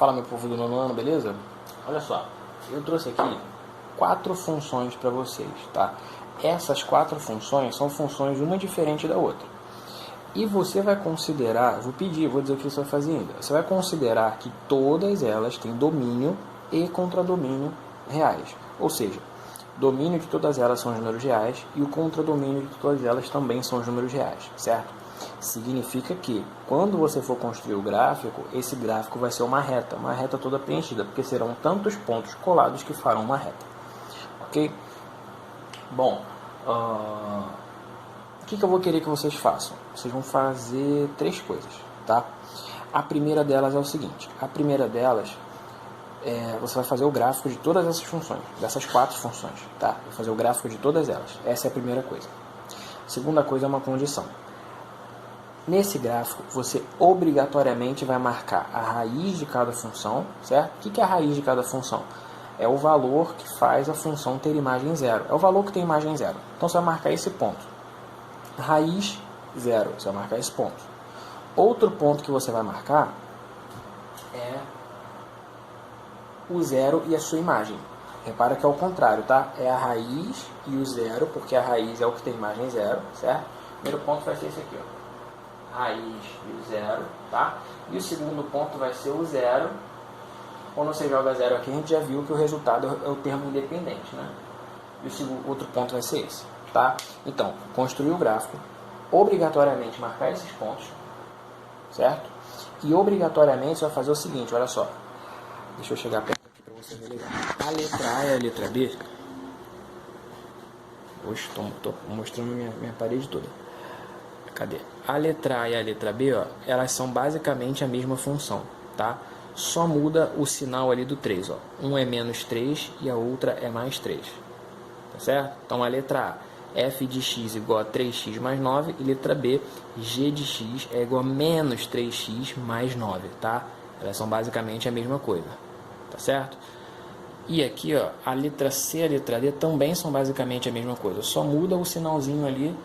Fala, meu povo do nono ano, beleza? Olha só, eu trouxe aqui 4 funções para vocês, tá? Essas 4 funções são funções uma diferente da outra. E você vai considerar, vou dizer o que você vai fazer ainda. Você vai considerar que todas elas têm domínio e contradomínio reais. Ou seja, domínio de todas elas são os números reais e o contradomínio de todas elas também são os números reais, certo? Significa que, quando você for construir o gráfico, esse gráfico vai ser uma reta toda preenchida, porque serão tantos pontos colados que farão uma reta. Ok? Bom, o que eu vou querer que vocês façam? Vocês vão fazer 3 coisas, tá? A primeira delas é o seguinte, você vai fazer o gráfico de todas essas funções, dessas 4 funções, tá? Vai fazer o gráfico de todas elas, essa é a primeira coisa. A segunda coisa é uma condição. Nesse gráfico, você obrigatoriamente vai marcar a raiz de cada função, certo? O que é a raiz de cada função? É o valor que faz a função ter imagem zero. É o valor que tem imagem zero. Então, você vai marcar esse ponto. Raiz zero, você vai marcar esse ponto. Outro ponto que você vai marcar é o zero e a sua imagem. Repara que é o contrário, tá? É a raiz e o zero, porque a raiz é o que tem imagem zero, certo? O primeiro ponto vai ser esse aqui, ó. Raiz e o zero, tá? E o segundo ponto vai ser o zero. Quando você joga zero aqui, a gente já viu que o resultado é o termo independente, né? E o outro ponto vai ser esse, tá? Então, construir o gráfico, obrigatoriamente marcar esses pontos, certo? E obrigatoriamente você vai fazer o seguinte, olha só. Deixa eu chegar perto aqui para você ver legal. A letra A e a letra B. Hoje estou mostrando minha parede toda. Cadê? A letra A e a letra B, ó, elas são basicamente a mesma função, tá? Só muda o sinal ali do 3, ó. Um é menos 3 e a outra é mais 3. Tá certo? Então a letra A, f de x igual a 3x mais 9, e letra B, g de x é igual a menos 3x mais 9, tá? Elas são basicamente a mesma coisa, tá certo? E aqui, ó, a letra C e a letra D também são basicamente a mesma coisa, só muda o sinalzinho ali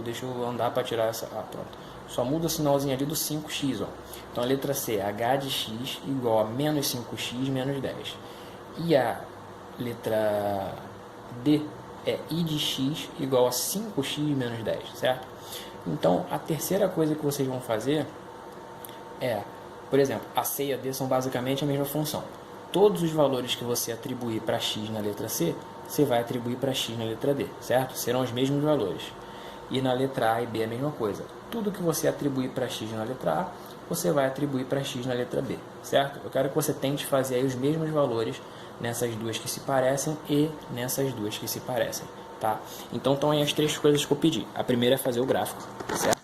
deixa eu andar para tirar essa, pronto. Só muda o sinalzinho ali do 5x, ó. Então a letra C é h de x igual a menos 5x menos 10. E a letra D é i de x igual a 5x menos 10, certo? Então a terceira coisa que vocês vão fazer é, por exemplo, a C e a D são basicamente a mesma função. Todos os valores que você atribuir para x na letra C, você vai atribuir para x na letra D, certo? Serão os mesmos valores. E na letra A e B é a mesma coisa. Tudo que você atribuir para x na letra A, você vai atribuir para x na letra B, certo? Eu quero que você tente fazer aí os mesmos valores nessas duas que se parecem e nessas duas que se parecem, tá? Então estão aí as 3 coisas que eu pedi. A primeira é fazer o gráfico, certo?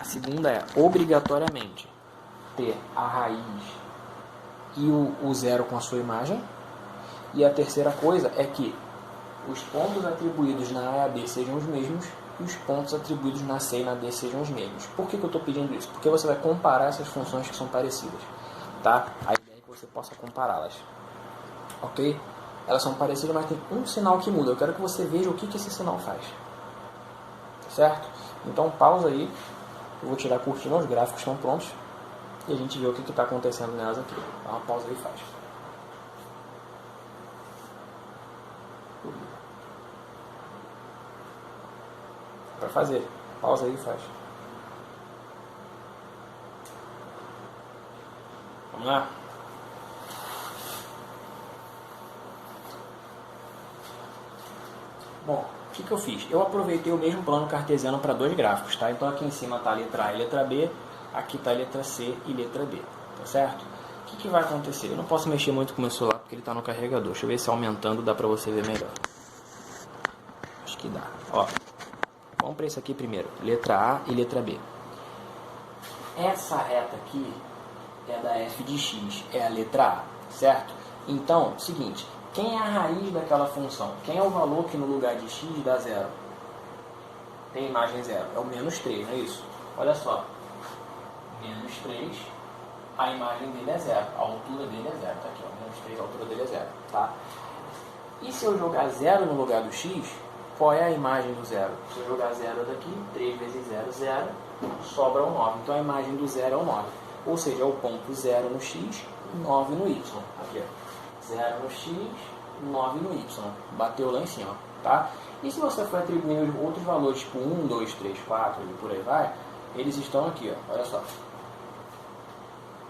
A segunda é, obrigatoriamente, ter a raiz e o zero com a sua imagem. E a terceira coisa é que os pontos atribuídos na A e a B sejam os mesmos e os pontos atribuídos na C e na D sejam os mesmos. Por que eu estou pedindo isso? Porque você vai comparar essas funções que são parecidas, tá? A ideia é que você possa compará-las, ok? Elas são parecidas, mas tem um sinal que muda. Eu quero que você veja o que esse sinal faz, certo? Então pausa aí, eu vou tirar a cortina, os gráficos estão prontos e a gente vê o que está acontecendo nelas aqui. Dá uma pausa aí e faz. Para fazer, pausa aí e faz. Vamos lá? Bom, o que eu fiz? Eu aproveitei o mesmo plano cartesiano para 2 gráficos, tá? Então aqui em cima está a letra A e letra B, aqui está a letra C e letra D, tá certo? O que vai acontecer? Eu não posso mexer muito com o meu celular porque ele está no carregador. Deixa eu ver se aumentando dá para você ver melhor. Acho que dá. Ó. Vamos para esse aqui primeiro, letra A e letra B. Essa reta aqui é da f de x, é a letra A, certo? Então, seguinte, quem é a raiz daquela função? Quem é o valor que no lugar de x dá zero? Tem imagem zero, é o menos 3, não é isso? Olha só, menos 3, a imagem dele é zero, a altura dele é zero, tá aqui, ó, menos 3, a altura dele é zero, tá? E se eu jogar zero no lugar do x, qual é a imagem do zero? Se eu jogar zero daqui, 3 vezes 0, 0, sobra o 9. Então a imagem do zero é o 9. Ou seja, é o ponto 0 no x, 9 no y. Aqui, ó. 0 no x, 9 no y. Bateu lá em cima, tá? E se você for atribuindo outros valores, tipo 1, 2, 3, 4 e por aí vai, eles estão aqui, ó. Olha só.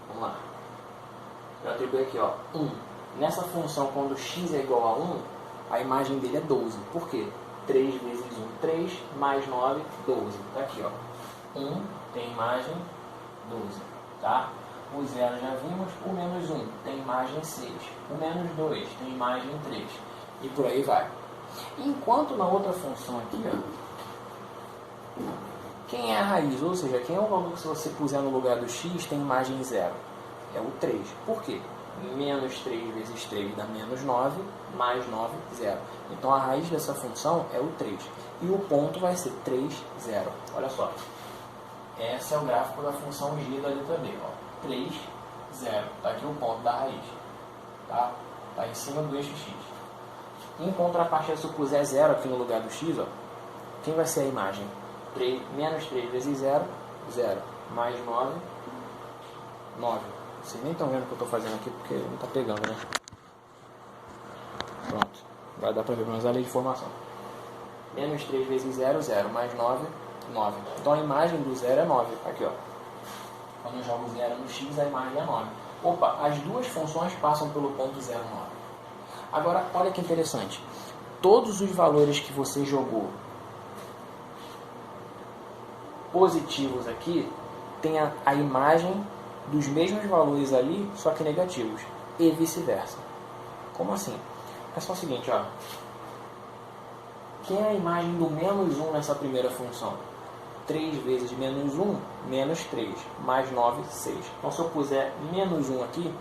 Vamos lá. Eu atribuí aqui, ó, 1. Nessa função, quando x é igual a 1, a imagem dele é 12. Por quê? 3 vezes 1, 3, mais 9, 12. Tá aqui, ó. 1 tem imagem 12, tá? O 0 já vimos, o menos 1 tem imagem 6. O menos 2 tem imagem 3. E por aí vai. Enquanto na outra função aqui, ó, quem é a raiz? Ou seja, quem é o valor que se você puser no lugar do x tem imagem 0? É o 3. Por quê? Menos 3 vezes 3 dá menos 9, mais 9, 0. Então a raiz dessa função é o 3. E o ponto vai ser 3, 0. Olha só. Esse é o gráfico da função g da letra B. Ó. 3, 0. Está aqui o ponto da raiz. Tá? Tá em cima do eixo x. Em contrapartida, se eu puser 0 aqui no lugar do x, ó, quem vai ser a imagem? Menos 3 vezes 0, 0. Mais 9, 9. Vocês nem estão vendo o que eu estou fazendo aqui porque não está pegando, né? Pronto. Vai dar para ver, mas a lei de formação. Menos 3 vezes 0, 0. Mais 9, 9. Então a imagem do 0 é 9. Aqui, ó. Quando eu jogo 0 no x, a imagem é 9. Opa, as duas funções passam pelo ponto 0, 9. Agora, olha que interessante. Todos os valores que você jogou positivos aqui tem a imagem dos mesmos valores ali, só que negativos. E vice-versa. Como assim? É só o seguinte, ó. Quem é a imagem do menos 1 nessa primeira função? 3 vezes menos 1, menos 3. Mais 9, 6. Então, se eu puser menos 1 aqui,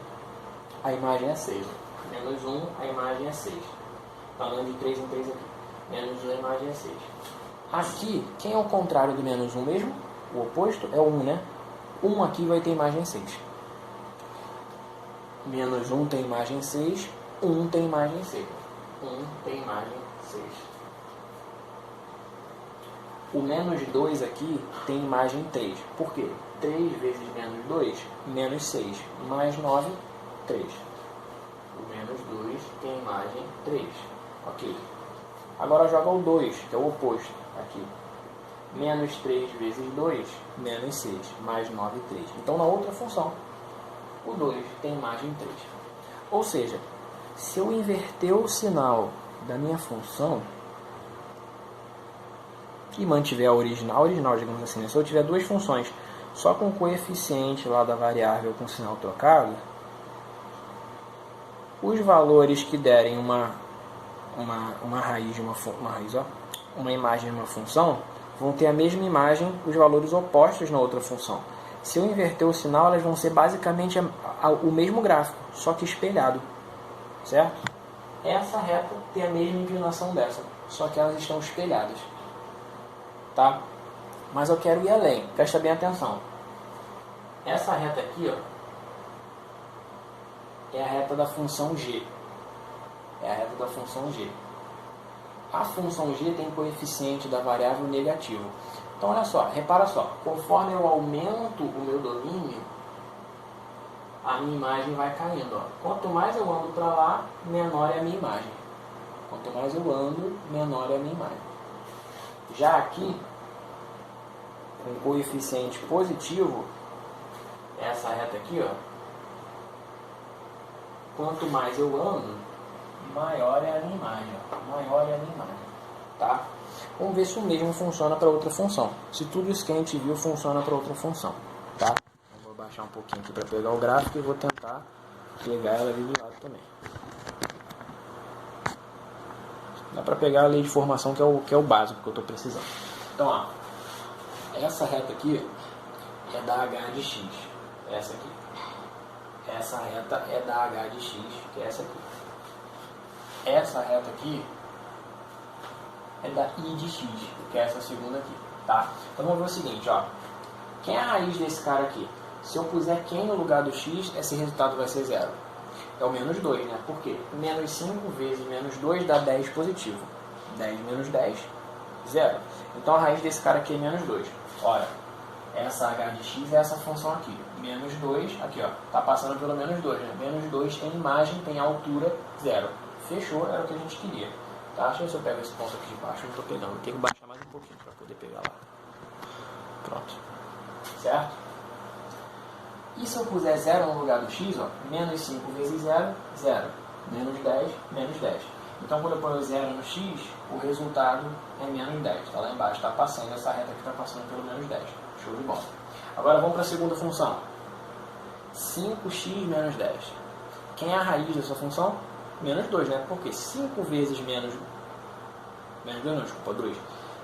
a imagem é 6. Menos 1, a imagem é 6. Falando de 3 em 3 aqui. Menos 1, a imagem é 6. Aqui, quem é o contrário do menos 1 mesmo? O oposto é o 1, né? 1 aqui vai ter imagem 6. Menos 1 tem imagem 6. 1 tem imagem 6. 1 tem imagem 6. O menos 2 aqui tem imagem 3. Por quê? 3 vezes menos 2, menos 6. Mais 9, 3. O menos 2 tem imagem 3. Ok. Agora joga o 2, que é o oposto. Aqui. Menos 3 vezes 2, menos 6. Mais 9, 3. Então, na outra função, o 2 tem imagem 3. Ou seja, se eu inverter o sinal da minha função e mantiver a original, digamos assim, né? Se eu tiver duas funções só com o coeficiente lá da variável com sinal trocado, os valores que derem uma raiz de uma imagem de uma função vão ter a mesma imagem, os valores opostos na outra função. Se eu inverter o sinal, elas vão ser basicamente o mesmo gráfico, só que espelhado, certo? Essa reta tem a mesma inclinação dessa, só que elas estão espelhadas, tá? Mas eu quero ir além, presta bem atenção. Essa reta aqui, ó, é a reta da função g. É a reta da função g. A função g tem coeficiente da variável negativo. Então, olha só, repara só. Conforme eu aumento o meu domínio, a minha imagem vai caindo. Ó. Quanto mais eu ando para lá, menor é a minha imagem. Quanto mais eu ando, menor é a minha imagem. Já aqui, com coeficiente positivo, essa reta aqui, ó, quanto mais eu ando, maior é a minha imagem. Ó. Maior é a minha imagem. Tá? Vamos ver se o mesmo funciona para outra função. Se tudo isso que a gente viu funciona para outra função. Tá? Eu vou baixar um pouquinho aqui para pegar o gráfico e vou tentar pegar ela ali do lado também. Dá para pegar a lei de formação que é o básico que eu estou precisando. Então, ó, essa reta aqui é da h de x. Essa aqui. Essa reta é da h de x, que é essa aqui. Essa reta aqui é da i de x, que é essa segunda aqui, tá? Então vamos ver o seguinte, ó. Quem é a raiz desse cara aqui? Se eu puser quem no lugar do x, esse resultado vai ser 0. É o menos 2, né? Por quê? Menos 5 vezes menos 2 dá 10 positivo. 10 menos 10, 0. Então a raiz desse cara aqui é menos 2. Ora, essa h de x é essa função aqui. Menos 2, aqui ó, tá passando pelo menos 2, né? Menos 2 tem imagem, tem altura 0. Fechou, era o que a gente queria. Tá? Deixa eu ver se eu pego esse ponto aqui de baixo, eu não tô pegando. Tem que baixar mais um pouquinho para poder pegar lá. Pronto. Certo? E se eu puser 0 no lugar do x, ó, menos 5 vezes 0, 0. Menos 10, menos 10. Então, quando eu ponho 0 no x, o resultado é menos 10. Está lá embaixo, está passando, essa reta aqui está passando pelo menos 10. Show de bola. Agora vamos para a segunda função. 5x menos 10. Quem é a raiz dessa função? Menos 2, né? Porque 5 vezes menos 2 não, desculpa, 2.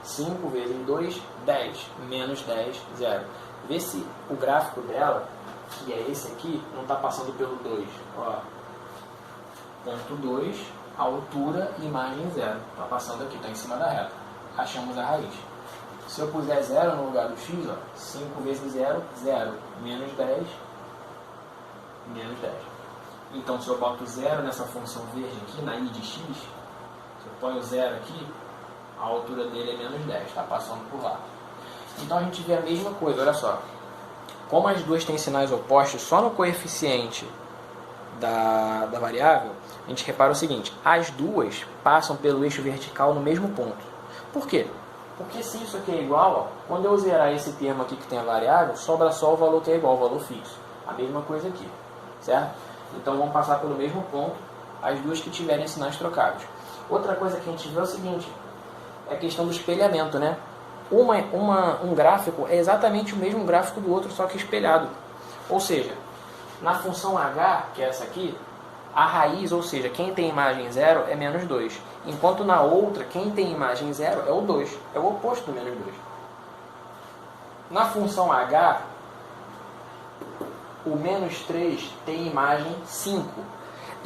5 vezes 2, 10. Menos 10, 0. Vê se o gráfico dela, que é esse aqui, não está passando pelo 2. Ó. Ponto 2, altura, imagem 0. Está passando aqui, está em cima da reta. Achamos a raiz. Se eu puser 0 no lugar do x, ó, 5 vezes 0, 0. Menos 10, menos 10. Então, se eu boto 0 nessa função verde aqui, na i de x, se eu ponho 0 aqui, a altura dele é menos 10, está passando por lá. Então, a gente vê a mesma coisa, olha só. Como as duas têm sinais opostos só no coeficiente da variável, a gente repara o seguinte, as duas passam pelo eixo vertical no mesmo ponto. Por quê? Porque se isso aqui é igual, ó, quando eu zerar esse termo aqui que tem a variável, sobra só o valor que é igual, o valor fixo. A mesma coisa aqui, certo? Então vamos passar pelo mesmo ponto, as duas que tiverem sinais trocados. Outra coisa que a gente vê é o seguinte, é a questão do espelhamento, né? Um gráfico é exatamente o mesmo gráfico do outro, só que espelhado. Ou seja, na função h, que é essa aqui, a raiz, ou seja, quem tem imagem 0 é menos 2. Enquanto na outra, quem tem imagem 0 é o 2. É o oposto do menos 2. Na função h, o menos 3 tem imagem 5.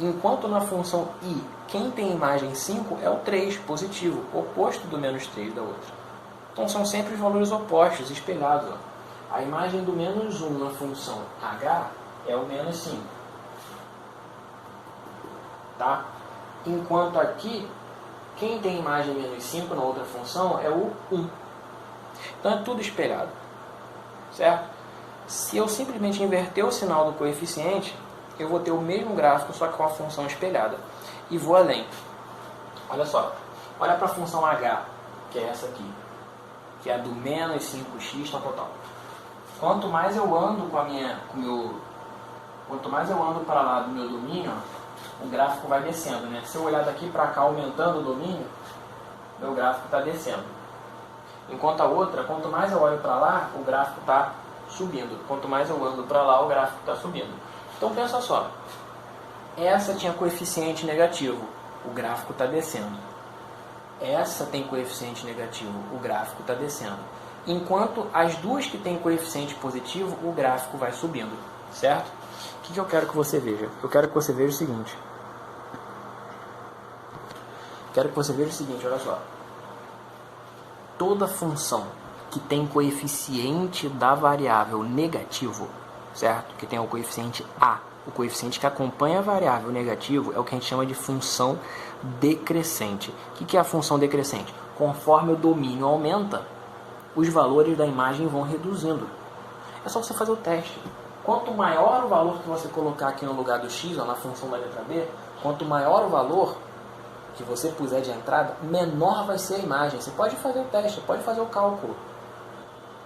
Enquanto na função i, quem tem imagem 5 é o 3, positivo, oposto do menos 3 da outra. Então são sempre os valores opostos, espelhados. Ó. A imagem do menos 1 na função h é o menos 5. Tá? Enquanto aqui, quem tem imagem menos 5 na outra função é o 1. Então é tudo espelhado. Certo? Se eu simplesmente inverter o sinal do coeficiente, eu vou ter o mesmo gráfico, só que com a função espelhada. E vou além. Olha só. Olha para a função h, que é essa aqui. Que é a do menos 5x, tal. Quanto mais eu ando quanto mais eu ando para lá do meu domínio, ó, o gráfico vai descendo, né? Se eu olhar daqui para cá aumentando o domínio, meu gráfico está descendo. Enquanto a outra, quanto mais eu olho para lá, o gráfico está subindo. Quanto mais eu ando para lá, o gráfico está subindo. Então pensa só, essa tinha coeficiente negativo, o gráfico está descendo. Essa tem coeficiente negativo, o gráfico está descendo. Enquanto as duas que têm coeficiente positivo, o gráfico vai subindo, certo? O que eu quero que você veja? Eu quero que você veja o seguinte. Olha só. Toda função que tem coeficiente da variável negativo, certo? Que tem o coeficiente a, o coeficiente que acompanha a variável negativo, é o que a gente chama de função decrescente. O que é a função decrescente? Conforme o domínio aumenta, os valores da imagem vão reduzindo. É só você fazer o teste. Quanto maior o valor que você colocar aqui no lugar do x, ó, na função da letra b, quanto maior o valor que você puser de entrada, menor vai ser a imagem. Você pode fazer o teste, pode fazer o cálculo.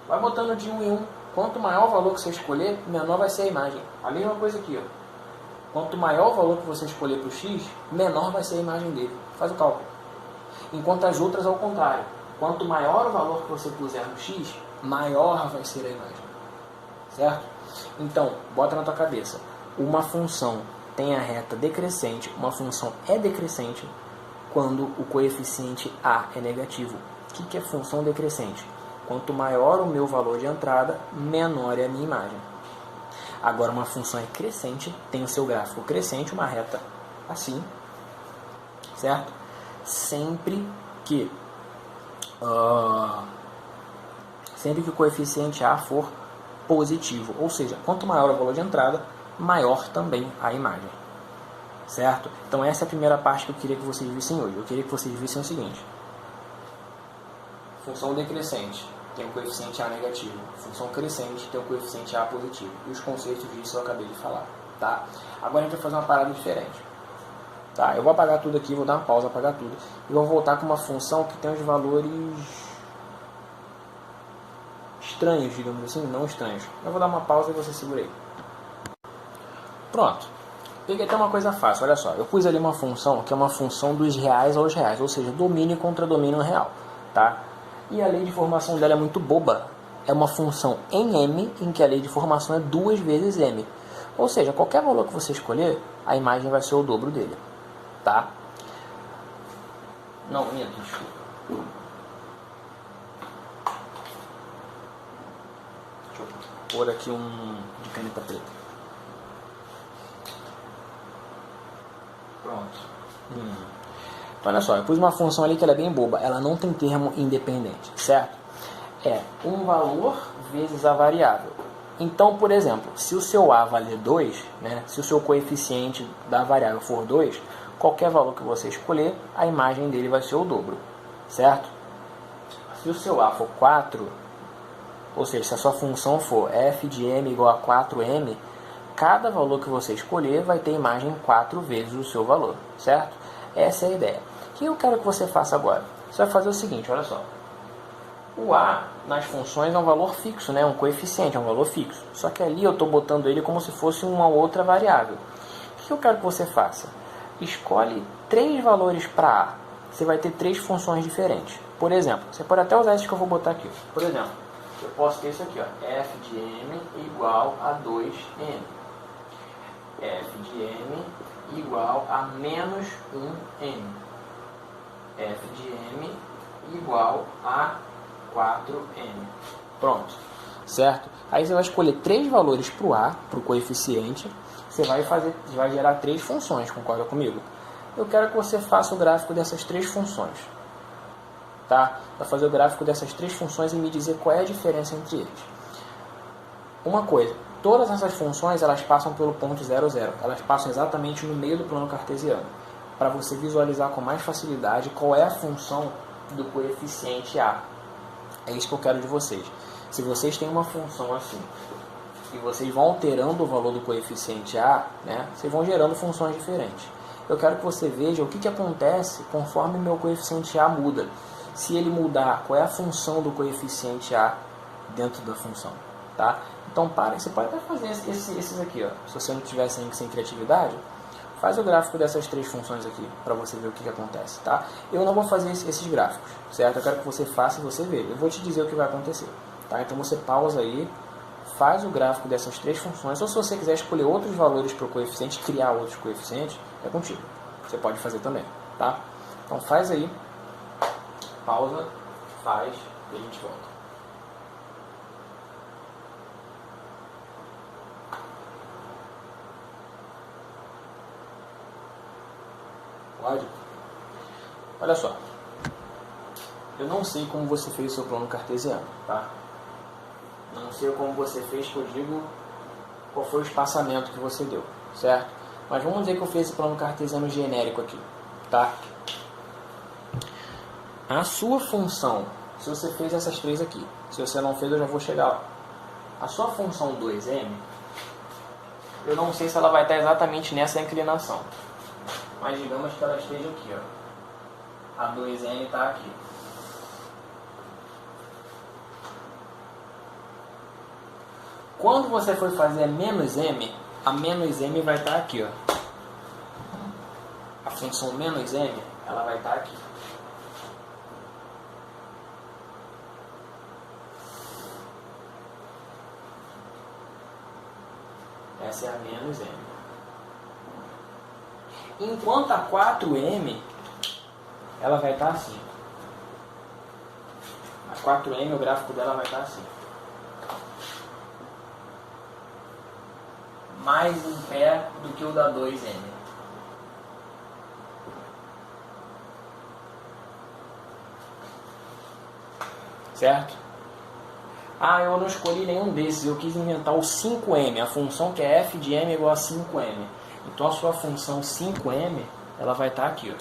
Vai botando de 1 em 1. Quanto maior o valor que você escolher, menor vai ser a imagem. A mesma coisa aqui, ó. Quanto maior o valor que você escolher para o x, menor vai ser a imagem dele. Faz o cálculo. Enquanto as outras ao contrário. Quanto maior o valor que você puser no x, maior vai ser a imagem. Certo? Então, bota na tua cabeça. Uma função tem a reta decrescente, uma função é decrescente quando o coeficiente a é negativo. O que é função decrescente? Quanto maior o meu valor de entrada, menor é a minha imagem. Agora, uma função é crescente, tem o seu gráfico crescente, uma reta assim, certo? Sempre que o coeficiente a for positivo, ou seja, quanto maior o valor de entrada, maior também a imagem, certo? Então essa é a primeira parte que eu queria que vocês vissem hoje. Eu queria que vocês vissem o seguinte: função decrescente tem o coeficiente A negativo. Função crescente tem o coeficiente A positivo. E os conceitos disso eu acabei de falar. Tá? Agora a gente vai fazer uma parada diferente. Tá? Eu vou apagar tudo aqui, vou dar uma pausa, apagar tudo. E vou voltar com uma função que tem os valores estranhos, digamos assim, não estranhos. Eu vou dar uma pausa e você segura aí. Pronto. Peguei até uma coisa fácil, olha só. Eu pus ali uma função que é uma função dos reais aos reais, ou seja, domínio contra domínio real. Tá? E a lei de formação dela é muito boba. É uma função em M, em que a lei de formação é 2 vezes M. Ou seja, qualquer valor que você escolher, a imagem vai ser o dobro dele. Tá? Não, minha, desculpa. Deixa eu pôr aqui de caneta preta. Pronto. Então, olha só, eu pus uma função ali que ela é bem boba. Ela não tem termo independente, certo? É um valor vezes a variável. Então, por exemplo, se o seu A valer 2, né, se o seu coeficiente da variável for 2, qualquer valor que você escolher, a imagem dele vai ser o dobro, certo? Se o seu A for 4, ou seja, se a sua função for f de m igual a 4m, cada valor que você escolher vai ter imagem 4 vezes o seu valor, certo? Essa é a ideia. O que eu quero que você faça agora? Você vai fazer o seguinte, olha só. O A nas funções é um valor fixo, né? Um coeficiente, é um valor fixo. Só que ali eu estou botando ele como se fosse uma outra variável. O que eu quero que você faça? Escolhe 3 valores para A. Você vai ter 3 funções diferentes. Por exemplo, você pode até usar esses que eu vou botar aqui. Por exemplo, eu posso ter isso aqui, ó, f de m igual a 2m. F de m igual a menos 1m. F de m igual a 4m. Pronto. Certo? Aí você vai escolher 3 valores para o A, para o coeficiente. Você vai gerar 3 funções, concorda comigo? Eu quero que você faça o gráfico dessas 3 funções. Tá? Vai fazer o gráfico dessas 3 funções e me dizer qual é a diferença entre eles. Uma coisa, todas essas funções elas passam pelo ponto 0, 0. Elas passam exatamente no meio do plano cartesiano. Para você visualizar com mais facilidade qual é a função do coeficiente A. É isso que eu quero de vocês. Se vocês têm uma função assim, e vocês vão alterando o valor do coeficiente A, né, vocês vão gerando funções diferentes. Eu quero que você veja o que acontece conforme meu coeficiente A muda. Se ele mudar, qual é a função do coeficiente A dentro da função. Tá? Então, você pode até fazer esses aqui. Ó. Se você não tiver sem criatividade, faz o gráfico dessas 3 funções aqui, para você ver o que acontece. Tá? Eu não vou fazer esses gráficos, certo? Eu quero que você faça e você veja. Eu vou te dizer o que vai acontecer. Tá? Então, você pausa aí, faz o gráfico dessas 3 funções, ou se você quiser escolher outros valores para o coeficiente, criar outros coeficientes, é contigo. Você pode fazer também, tá? Então faz aí, pausa, faz e a gente volta. Pode? Olha só, eu não sei como você fez o seu plano cartesiano, tá? Não sei como você fez, que eu digo qual foi o espaçamento que você deu, certo? Mas vamos dizer que eu fiz esse plano cartesiano genérico aqui, tá? A sua função, se você fez essas 3 aqui, se você não fez eu já vou chegar lá. A sua função 2m, eu não sei se ela vai estar exatamente nessa inclinação. Mas digamos que ela esteja aqui, ó. A 2m está aqui. Quando você for fazer a menos m vai estar aqui, ó. A função menos m, ela vai estar aqui. Essa é a menos m. Enquanto a 4m, ela vai estar assim. A 4m, o gráfico dela vai estar assim. Mais em pé do que o da 2m. Certo? Ah, eu não escolhi nenhum desses, eu quis inventar o 5m, a função que é f de m igual a 5m. Então a sua função 5m, ela vai estar aqui, ó.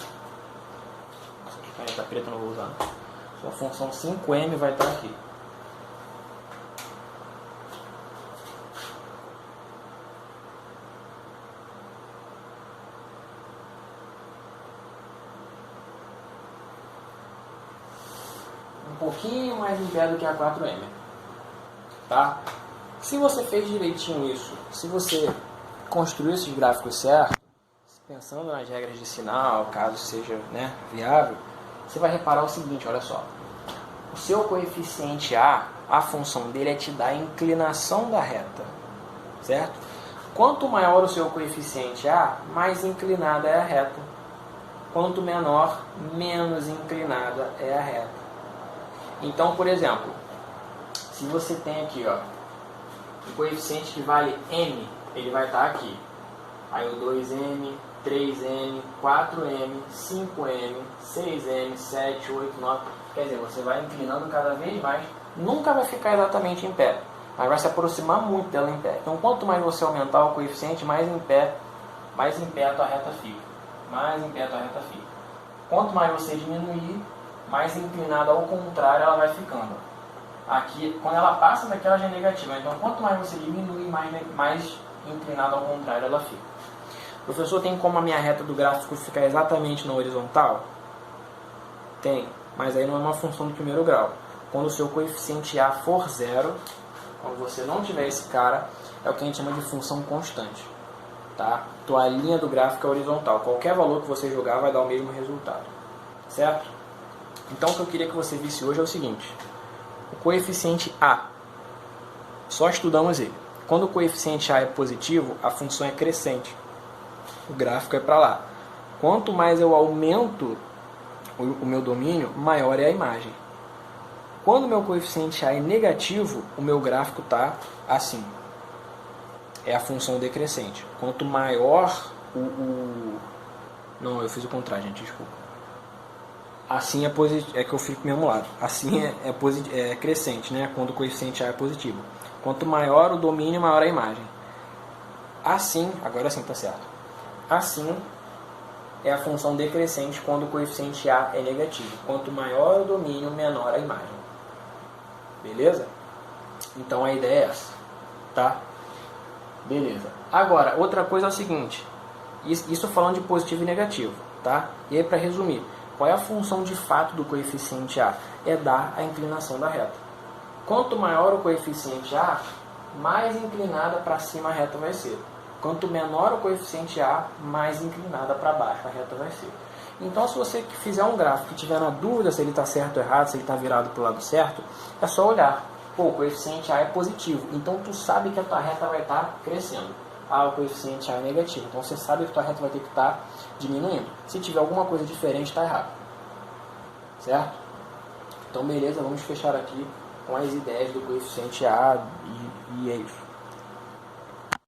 Essa aqui caneta preta eu não vou usar. Sua função 5m vai estar aqui. pouquinho mais em pé do que a 4M. Tá? Se você fez direitinho isso, se você construiu esses gráficos certos, pensando nas regras de sinal, caso seja, né, viável, você vai reparar o seguinte, olha só. O seu coeficiente a função dele é te dar a inclinação da reta, certo? Quanto maior o seu coeficiente A, mais inclinada é a reta. Quanto menor, menos inclinada é a reta. Então, por exemplo, se você tem aqui, ó, o coeficiente que vale M, ele vai estar aqui. Aí o 2M, 3M, 4M, 5M, 6M, 7, 8, 9. Quer dizer, você vai inclinando cada vez mais. Nunca vai ficar exatamente em pé, mas vai se aproximar muito dela em pé. Então, quanto mais você aumentar o coeficiente, mais em pé a tua reta fica. Mais em pé a tua reta fica. Quanto mais você diminuir, mais inclinada ao contrário ela vai ficando. Aqui, quando ela passa daqui, ela já é negativa. Então, quanto mais você diminui, mais inclinada ao contrário ela fica. Professor, tem como a minha reta do gráfico ficar exatamente na horizontal? Tem, mas aí não é uma função do primeiro grau. Quando o seu coeficiente A for zero, quando você não tiver esse cara, é o que a gente chama de função constante. Tá? Então a linha do gráfico é horizontal. Qualquer valor que você jogar vai dar o mesmo resultado. Certo? Então o que eu queria que você visse hoje é o seguinte. O coeficiente A, só estudamos ele. Quando o coeficiente A é positivo, a função é crescente. O gráfico é para lá. Quanto mais eu aumento o meu domínio, maior é a imagem. Quando o meu coeficiente A é negativo, o meu gráfico está assim. É a função decrescente. Quanto maior Não, eu fiz o contrário, gente, desculpa. Assim é positivo, é que eu fico mesmo lado. Assim é crescente, né? Quando o coeficiente A é positivo. Quanto maior o domínio, maior a imagem. Assim, agora sim está certo. Assim é a função decrescente quando o coeficiente A é negativo. Quanto maior o domínio, menor a imagem. Beleza? Então a ideia é essa, tá? Beleza. Agora, outra coisa é o seguinte. Isso falando de positivo e negativo, tá? E aí, para resumir, qual é a função de fato do coeficiente A? É dar a inclinação da reta. Quanto maior o coeficiente A, mais inclinada para cima a reta vai ser. Quanto menor o coeficiente A, mais inclinada para baixo a reta vai ser. Então, se você fizer um gráfico e tiver na dúvida se ele está certo ou errado, se ele está virado para o lado certo, é só olhar. Pô, o coeficiente A é positivo, então tu sabe que a tua reta vai estar crescendo. O coeficiente A é negativo, então você sabe que a tua reta vai ter que estar diminuindo. Se tiver alguma coisa diferente, está errado. Certo? Então, beleza, vamos fechar aqui com as ideias do coeficiente A e é isso.